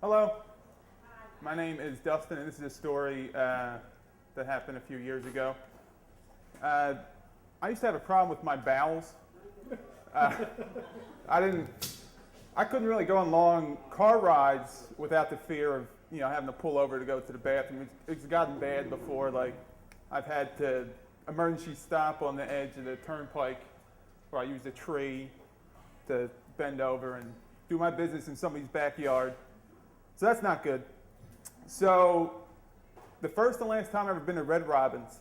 Hello, my name is Dustin, and this is a story that happened a few years ago. I used to have a problem with my bowels. I couldn't really go on long car rides without the fear of having to pull over to go to the bathroom. It's gotten bad before. Like I've had to emergency stop on the edge of the turnpike where I used a tree to bend over and do my business in somebody's backyard. So that's not good. So the first and last time I've ever been to Red Robin's,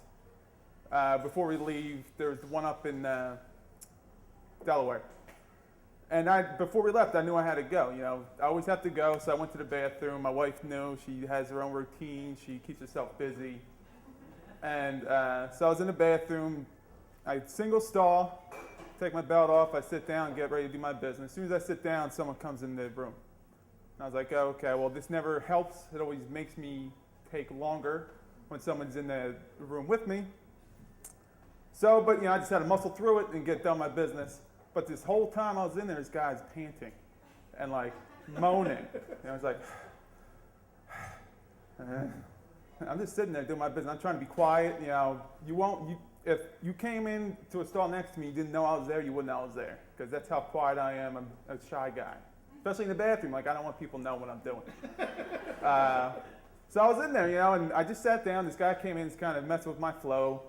before we leave, there's the one up in Delaware. And before we left, I knew I had to go. I always have to go, so I went to the bathroom. My wife knew. She has her own routine. She keeps herself busy. And so I was in the bathroom. I single stall, take my belt off. I sit down and get ready to do my business. As soon as I sit down, someone comes in the room. And I was like, oh, okay, well, this never helps. It always makes me take longer when someone's in the room with me. So, but I just had to muscle through it and get done my business. But this whole time I was in there, this guy's panting and like moaning. And I was like, I'm just sitting there doing my business. I'm trying to be quiet. If you came in to a stall next to me, you didn't know I was there, you wouldn't know I was there. Because that's how quiet I am. I'm a shy guy. Especially in the bathroom. Like, I don't want people to know what I'm doing. So I was in there, and I just sat down. This guy came in, just kind of messing with my flow.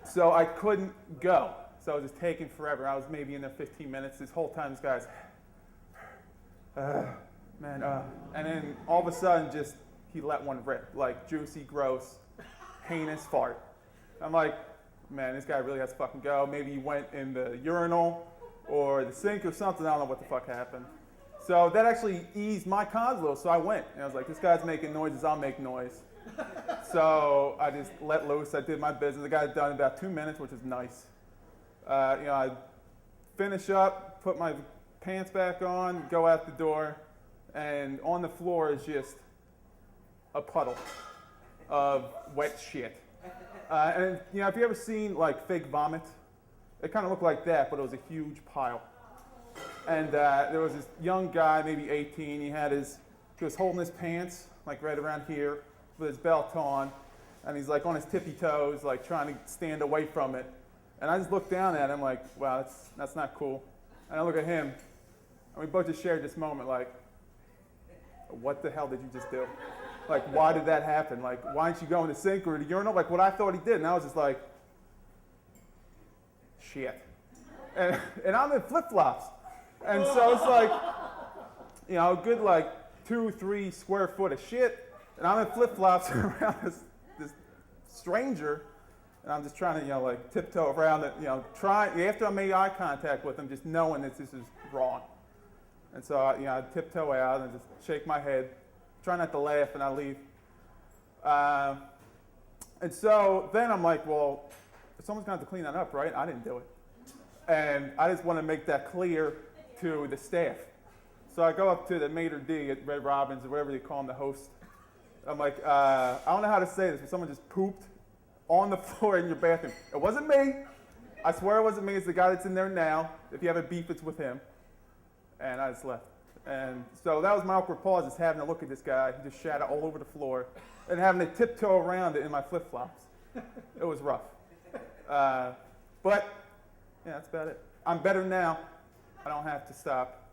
So I couldn't go. So I was just taking forever. I was maybe in there 15 minutes. This whole time, this guy's, and then all of a sudden, he let one rip, like juicy, gross, heinous fart. I'm like, man, this guy really has to fucking go. Maybe he went in the urinal or the sink or something. I don't know what the fuck happened. So that actually eased my cons a little. So I went, and I was like, this guy's making noises. I'll make noise. So I just let loose. I did my business. I got it done in about 2 minutes, which is nice. I finish up, put my pants back on, go out the door, and on the floor is just a puddle of wet shit. And if you ever seen like fake vomit, it kind of looked like that, but it was a huge pile. And there was this young guy, maybe 18. He was holding his pants like right around here with his belt on, and he's like on his tippy toes, like trying to stand away from it. And I just looked down at him like, wow, that's not cool. And I look at him, and we both just shared this moment like, what the hell did you just do? Like, why did that happen? Like, why didn't you go in the sink or the urinal? Like, what I thought he did. And I was just like, shit. And I'm in flip-flops. And so it's like, a good like 2-3 square foot of shit. And I'm in flip-flops around this stranger. And I'm just trying to, tiptoe around it, after I made eye contact with him, just knowing that this is wrong. And so, I tiptoe out and just shake my head, try not to laugh, and I leave. And so then I'm like, well, someone's going to have to clean that up, right? I didn't do it. And I just want to make that clear to the staff. So I go up to the maitre d' at Red Robin's, or whatever they call him, the host. I'm like, I don't know how to say this, but someone just pooped on the floor in your bathroom. It wasn't me. I swear it wasn't me. It's the guy that's in there now. If you have a beef, it's with him. And I just left. And so that was my awkward pause, just having to look at this guy. He just shat it all over the floor and having to tiptoe around it in my flip-flops. It was rough. But, yeah, that's about it. I'm better now. I don't have to stop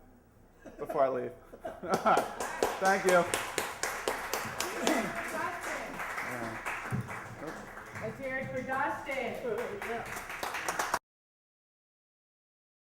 before I leave. Thank you. Let's hear it for Dustin.